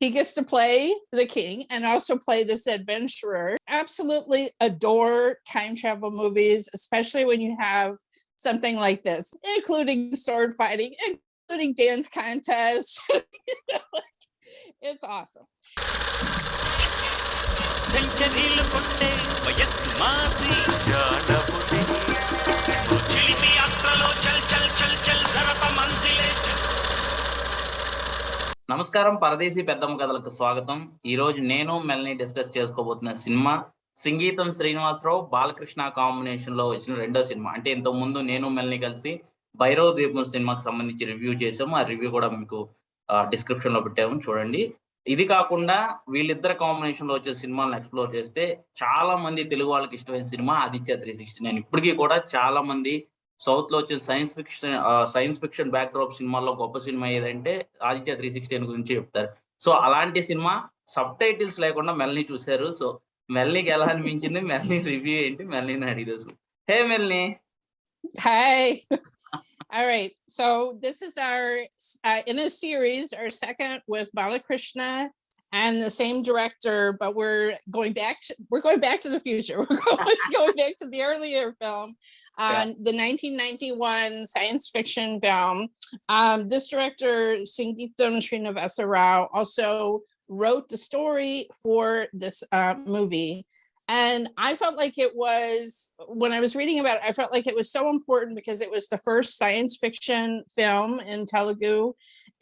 He gets to play the king and also play this adventurer. Absolutely adore time travel movies, especially when you have something like this, including sword fighting, including dance contests. It's awesome. నమస్కారం పరదేశీ పెద్దమ్మ కథలకు స్వాగతం. ఈ రోజు నేను మెల్ని discuss చేసుకోబోతున్న cinema Singeetam Srinivasarao Balakrishna combination లో వచ్చిన రెండో సినిమా. అంటే ఇంతకు ముందు నేను మెల్ని కలిసి భైరవ ద్వీపం సినిమాకి సంబంధించి రివ్యూ చేసాము. ఆ రివ్యూ కూడా మీకు డిస్క్రిప్షన్ లో పెట్టాము, చూడండి. ఇది కాకుండా వీళ్ళిద్దరు కాంబినేషన్ లో వచ్చే సినిమాలను ఎక్స్ప్లోర్ చేస్తే చాలా మంది తెలుగు వాళ్ళకి ఇష్టమైన సినిమా ఆదిత్య 369. ఇప్పటికీ కూడా చాలా మంది సౌత్ లో వచ్చే సైన్స్ ఫిక్షన్ బ్యాక్ డ్రాప్ సినిమాల్లో గొప్ప సినిమా ఏదంటే ఆదిత్య 369 గురించి చెప్తారు. సో అలాంటి సినిమా సబ్ టైటిల్స్ లేకుండా మెల్ని చూశారు. సో మెల్నీకి ఎలా అనిపించింది, మెల్ని రివ్యూ ఏంటి, మెల్నీని అడిగి తెలుసు. హే మెల్ని. Hi. All right. So this is our in a series, our second with BalaKrishna and the same director, but we're going back to the future. We're going back to the earlier film, the 1991 science fiction film. This director, Singeetam Srinivasa also wrote the story for this movie. And I felt like it was, when I was reading about it, I felt like it was so important because it was the first science fiction film in Telugu.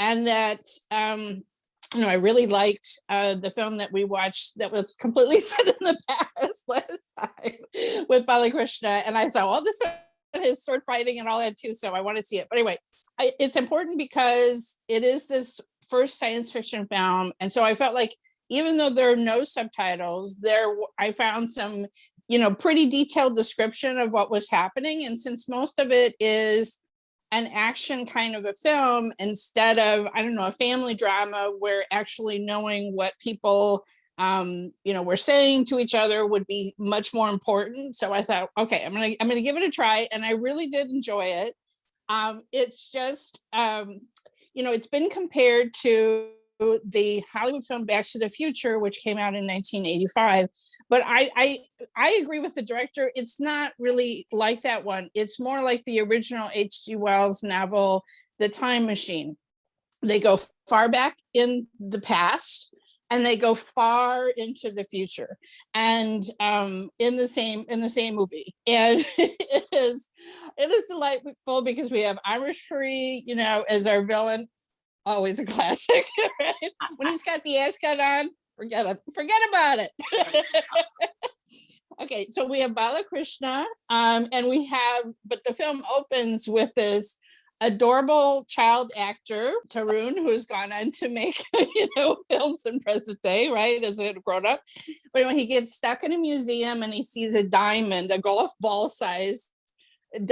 And that, I really liked the film that we watched that was completely set in the past last time with BalaKrishna. And I saw all this his sword fighting and all that too. So I want to see it. But anyway, it's important because it is this first science fiction film. And so I felt like, even though there are no subtitles, I found some, pretty detailed description of what was happening. And since most of it is an action kind of a film, instead of, a family drama, where actually knowing what people, were saying to each other would be much more important. So I thought, okay, I'm gonna give it a try, and I really did enjoy it. It's just, it's been compared to the Hollywood film Back to the Future, which came out in 1985. But I agree with the director. It's not really like that one. It's more like the original H.G. Wells novel, The Time Machine. They go far back in the past and they go far into the future, and in the same movie. And it is delightful because we have Amrish Puri, as our villain. Always a classic, right? When he's got the ascot on, forget about it. Okay, so we have BalaKrishna, and but the film opens with this adorable child actor, Tarun, who's gone on to make, films in present day, right, as a grown up. But when he gets stuck in a museum and he sees a diamond, a golf ball size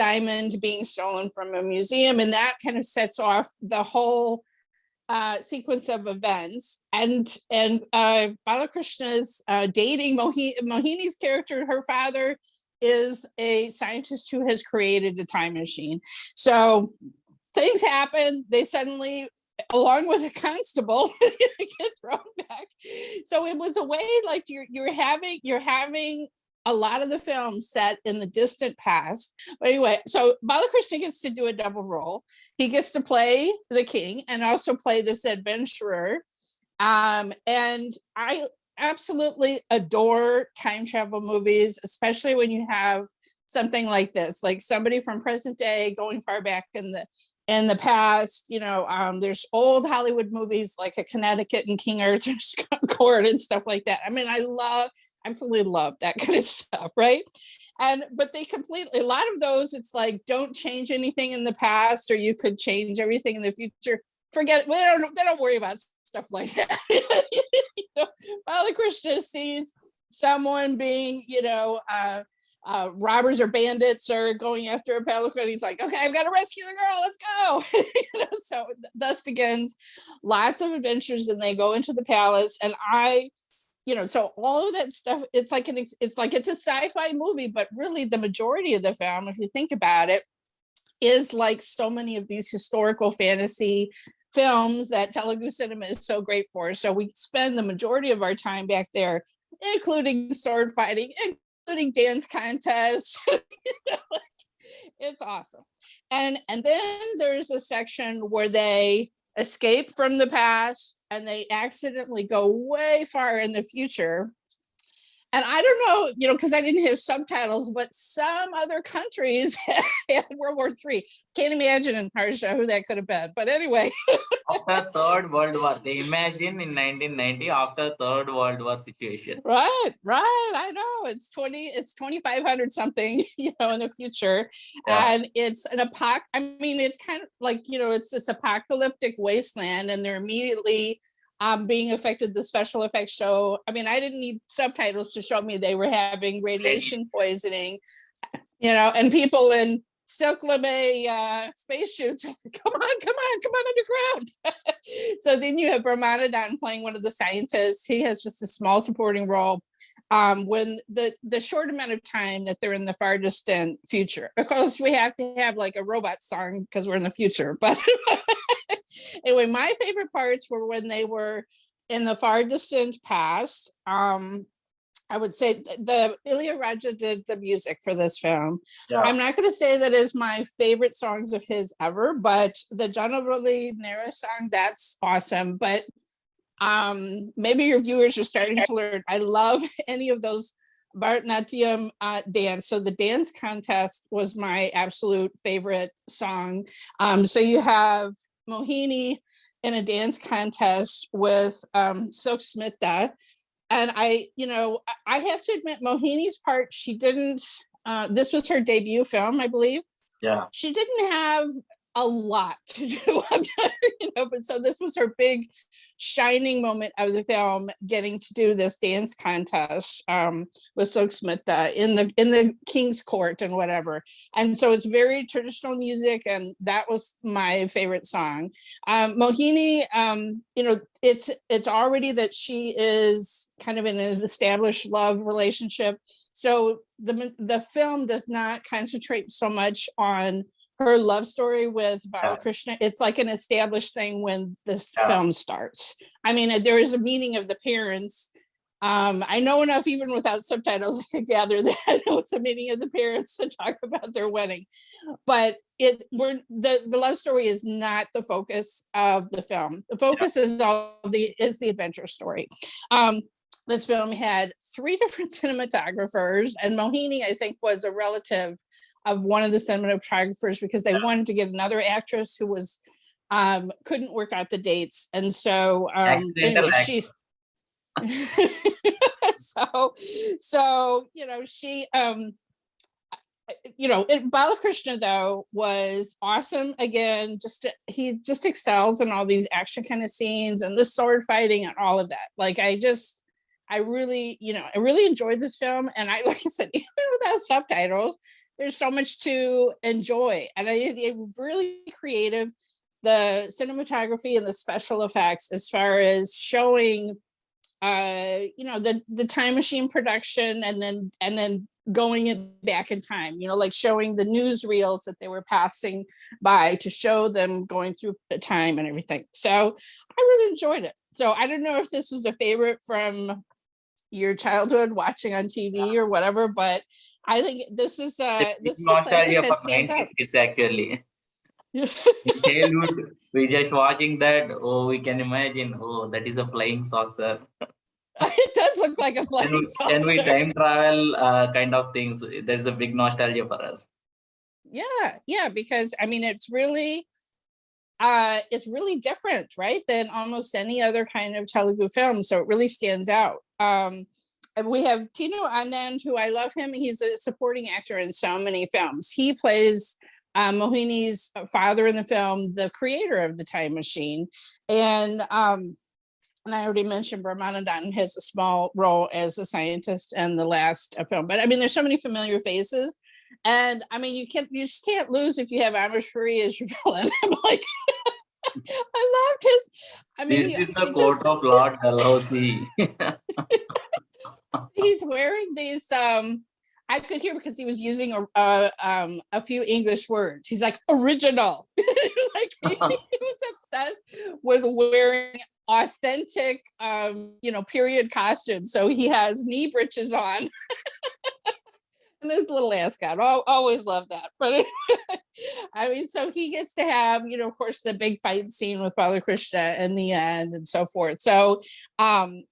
diamond being stolen from a museum, and that kind of sets off the whole sequence of events. And BalaKrishna's dating Mohini's character. Her father is a scientist who has created a time machine. So things happen. They suddenly, along with a constable, get thrown back. So it was a way like you're having a lot of the film set in the distant past. But anyway, so BalaKrishna gets to do a double role. He gets to play the king and also play this adventurer. And I absolutely adore time travel movies, especially when you have something like this, like somebody from present day going far back in the past. There's old Hollywood movies like A Connecticut and King Arthur's Court and stuff like that. I mean, absolutely love that kind of stuff, right? But they completely, a lot of those, it's like, don't change anything in the past, or you could change everything in the future. Forget it. They don't worry about stuff like that. BalaKrishna sees someone being, robbers or bandits are going after a pelican. He's like, okay, I've got to rescue the girl. Let's go. So thus begins lots of adventures, and they go into the palace. And so all of that stuff, it's like it's a sci-fi movie, but really the majority of the film, if you think about it, is like so many of these historical fantasy films that Telugu cinema is so great for. So we spend the majority of our time back there, including sword fighting, including dance contests. It's awesome. And then there's a section where they escape from the past and they accidentally go way far in the future. And I don't know, because I didn't have subtitles, but some other countries had World War III. Can't imagine, Harsha, who that could have been. But anyway. After Third World War, they imagine in 1990 after Third World War situation. Right. I know it's 2,500 something, in the future. Yeah. And it's it's kind of like, it's this apocalyptic wasteland, and they're immediately being affected. The special effects show, I didn't need subtitles to show me they were having radiation poisoning, and people in silk lame spacesuits, come on underground. So then you have Brahmanandan playing one of the scientists. He has just a small supporting role when the short amount of time that they're in the far distant future. Of course, we have to have like a robot song because we're in the future, but anyway, my favorite parts were when they were in the far distant past. I would say the Ilya Raja did the music for this film. Yeah. I'm not going to say that is my favorite songs of his ever, but the Janavali Nera song, that's awesome. But maybe your viewers are starting to learn. I love any of those Bharatanatyam dance. So the dance contest was my absolute favorite song. So you have Mohini in a dance contest with Suthivelu. And I have to admit, Mohini's part, she didn't, this was her debut film, I believe. Yeah. She didn't have a lot to do, but so this was her big shining moment of the film, getting to do this dance contest with Suthivelu in the King's Court and whatever. And so it's very traditional music, and that was my favorite song. Mohini, it's already that she is kind of in an established love relationship. So the film does not concentrate so much on her love story with BalaKrishna. It's like an established thing when this film starts. There is a meeting of the parents. I know enough, even without subtitles, I could gather that it was a meeting of the parents to talk about their wedding. But the love story is not the focus of the film. The focus is the adventure story. This film had 3 different cinematographers, and Mohini, I think, was a relative of one of the cinematographers because they wanted to get another actress who was couldn't work out the dates, and so anyway, she she BalaKrishna though was awesome. Again, he just excels in all these action kind of scenes and the sword fighting and all of that. Like I really enjoyed this film, and like I said, even without subtitles, there's so much to enjoy, and it was really creative. The cinematography and the special effects, as far as showing, the time machine production, and then going it back in time, like showing the newsreels that they were passing by to show them going through the time and everything. So I really enjoyed it. So I don't know if this was a favorite from your childhood watching on TV or whatever, but I think this is a classic that stands out. It's actually in childhood, we just watching that. Oh, we can imagine. Oh, that is a flying saucer. It does look like a flying saucer. And we time travel kind of things. There's a big nostalgia for us. Yeah, because it's really different, right, than almost any other kind of Telugu film. So it really stands out. We have Tinnu Anand, who I love him. He's a supporting actor in so many films. He plays Mohini's father in the film, the creator of the time machine. And I already mentioned Brahmanandan has a small role as a scientist in the last film. But there's so many familiar faces. And you just can't lose if you have Amrish Puri as your villain. I'm like, I loved his. This is the court of Lord Dalhousie. He's wearing these I could hear because he was using a few English words. He's like original, like he was obsessed with wearing authentic, period costumes. So he has knee breeches on. And his little ascot. Always love that. But I mean, so he gets to have, of course, the big fight scene with BalaKrishna in the end and so forth. So I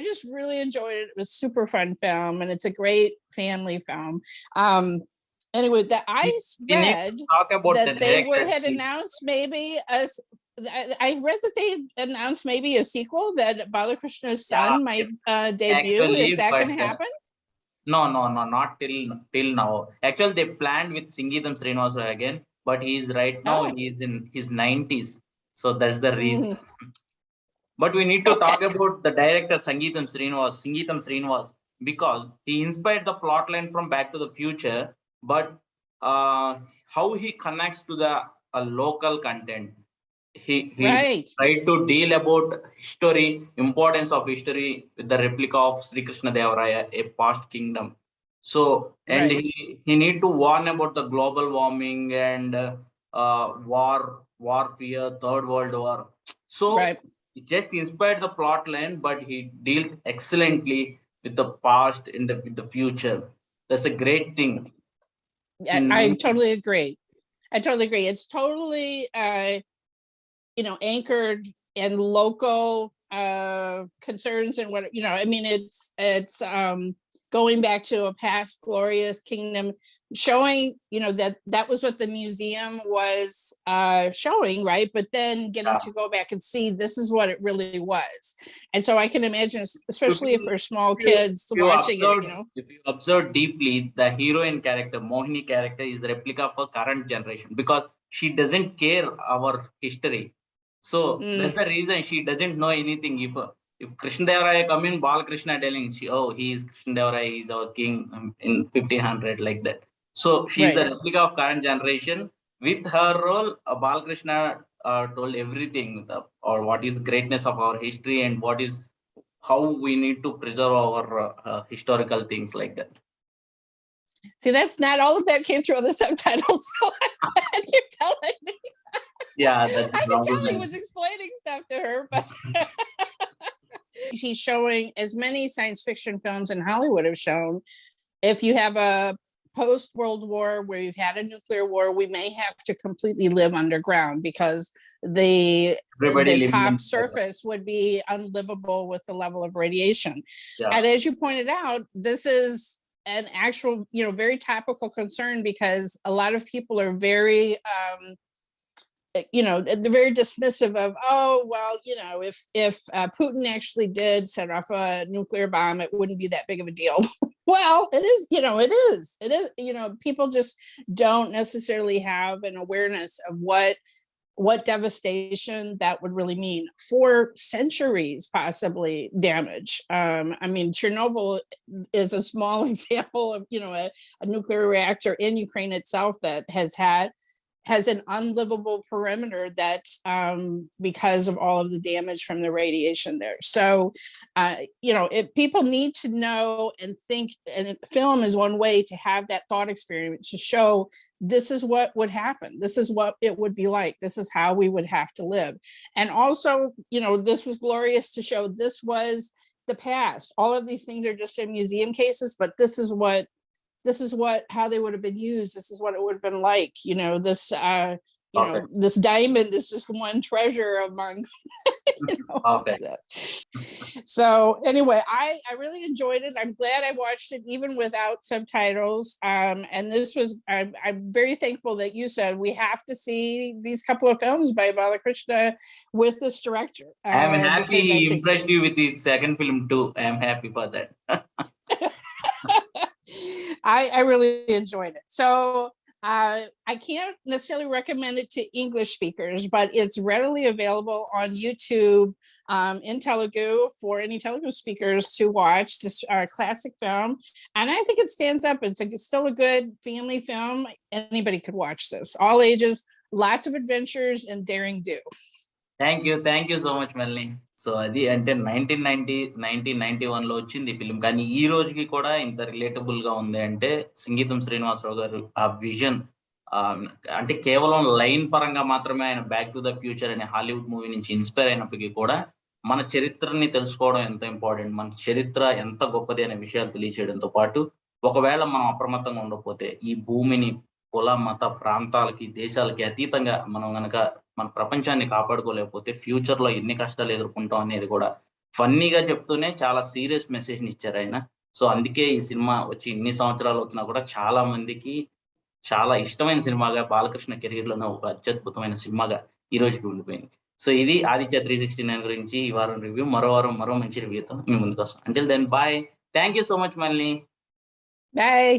just really enjoyed it. It was a super fun film, and it's a great family film. Anyway, that I read that they had announced maybe I read that they announced maybe a sequel that BalaKrishna's son might debut. Actually, is that going to happen? No, not till now. Actually, they planned with Singeetam Srinivasa again, but he's right now he's in his 90s, so that's the reason. But we need to talk about the director Singeetam Srinivas, because he inspired the plotline from Back to the Future, but how he connects to the local content. He tried to deal about history, importance of history with the replica of Sri Krishna Devaraya, a past kingdom. So, and he need to warn about the global warming and war fear, Third World War. So he just inspired the plot line, but he dealt excellently with the past and with the future. That's a great thing. I totally agree. It's totally anchored in local concerns and what I mean. It's going back to a past glorious kingdom, showing that was what the museum was showing, right? But then getting to go back and see this is what it really was. And so I can imagine, especially for small kids watching it. If you observe deeply, the heroine character, Mohini character, is a replica for current generation because she doesn't care our history. So that's the reason she doesn't know anything. If Krishna Devaraya come in, BalaKrishna telling he is Krishna Devaraya, he is our king in 1500, like that. So she is the replica of current generation. With her role, BalaKrishna told everything, or what is greatness of our history and how we need to preserve our historical things, like that. See, that's not all of that came through on the subtitles. So I'm glad you're telling me. Yeah, that's I could tell he was explaining stuff to her, but he's showing as many science fiction films in Hollywood have shown. If you have a post-World War where you've had a nuclear war, we may have to completely live underground because the top surface would be unlivable with the level of radiation. Yeah. And as you pointed out, this is an actual, very topical concern because a lot of people are very they're very dismissive of, if Putin actually did set off a nuclear bomb, it wouldn't be that big of a deal. Well, it is, people just don't necessarily have an awareness of what devastation that would really mean for centuries, possibly damage. I mean, Chernobyl is a small example of, a nuclear reactor in Ukraine itself that has an unlivable perimeter that because of all of the damage from the radiation there. So, if people need to know and think, and film is one way to have that thought experience to show this is what would happen. This is what it would be like. This is how we would have to live. And also, this was glorious to show this was the past. All of these things are just in museum cases, but this is how they would have been used. This is what it would have been like. This diamond is just one treasure among. So anyway, I really enjoyed it. I'm glad I watched it even without subtitles. And I'm very thankful that you said we have to see these couple of films by BalaKrishna with this director. I'm happy he impressed you with his second film too. I'm happy for that. I really enjoyed it. So I can't necessarily recommend it to English speakers, but it's readily available on YouTube in Telugu for any Telugu speakers to watch. This classic film. And I think it stands up. It's still a good family film. Anybody could watch this. All ages, lots of adventures and daring do. Thank you. Thank you so much, Melanie. So అది అంటే 1991 లో వచ్చింది film, కానీ ఈ రోజుకి కూడా ఇంత relatable గా ఉంది అంటే సంగీతం శ్రీనివాసరావు గారు ఆ విజన్, అంటే కేవలం లైన్ పరంగా మాత్రమే ఆయన బ్యాక్ టు ద ఫ్యూచర్ అనే హాలీవుడ్ మూవీ నుంచి ఇన్స్పైర్ అయినప్పటికీ కూడా మన చరిత్రని తెలుసుకోవడం ఎంత ఇంపార్టెంట్, మన చరిత్ర ఎంత గొప్పది అనే విషయాలు తెలియచేయడంతో పాటు, ఒకవేళ మనం అప్రమత్తంగా ఉండకపోతే ఈ భూమిని కుల మత ప్రాంతాలకి దేశాలకి అతీతంగా మనం గనక మన ప్రపంచాన్ని కాపాడుకోలేకపోతే ఫ్యూచర్ లో ఎన్ని కష్టాలు ఎదుర్కొంటాం అనేది కూడా ఫన్నీగా చెప్తూనే చాలా సీరియస్ మెసేజ్ ని ఇచ్చారు ఆయన. సో అందుకే ఈ సినిమా వచ్చి ఇన్ని సంవత్సరాలు అవుతున్నా కూడా చాలా మందికి చాలా ఇష్టమైన సినిమాగా బాలకృష్ణ కెరీర్ లోనే ఒక అత్యద్భుతమైన సినిమాగా ఈ రోజుకి ఉండిపోయింది. సో ఇది ఆదిత్య 369 గురించి ఈ వారం రివ్యూ. మరో వారం మరో మంచి రివ్యూతో మీ ముందుకు వస్తాం. Until then bye. Thank you so much మళ్ళీ. Bye.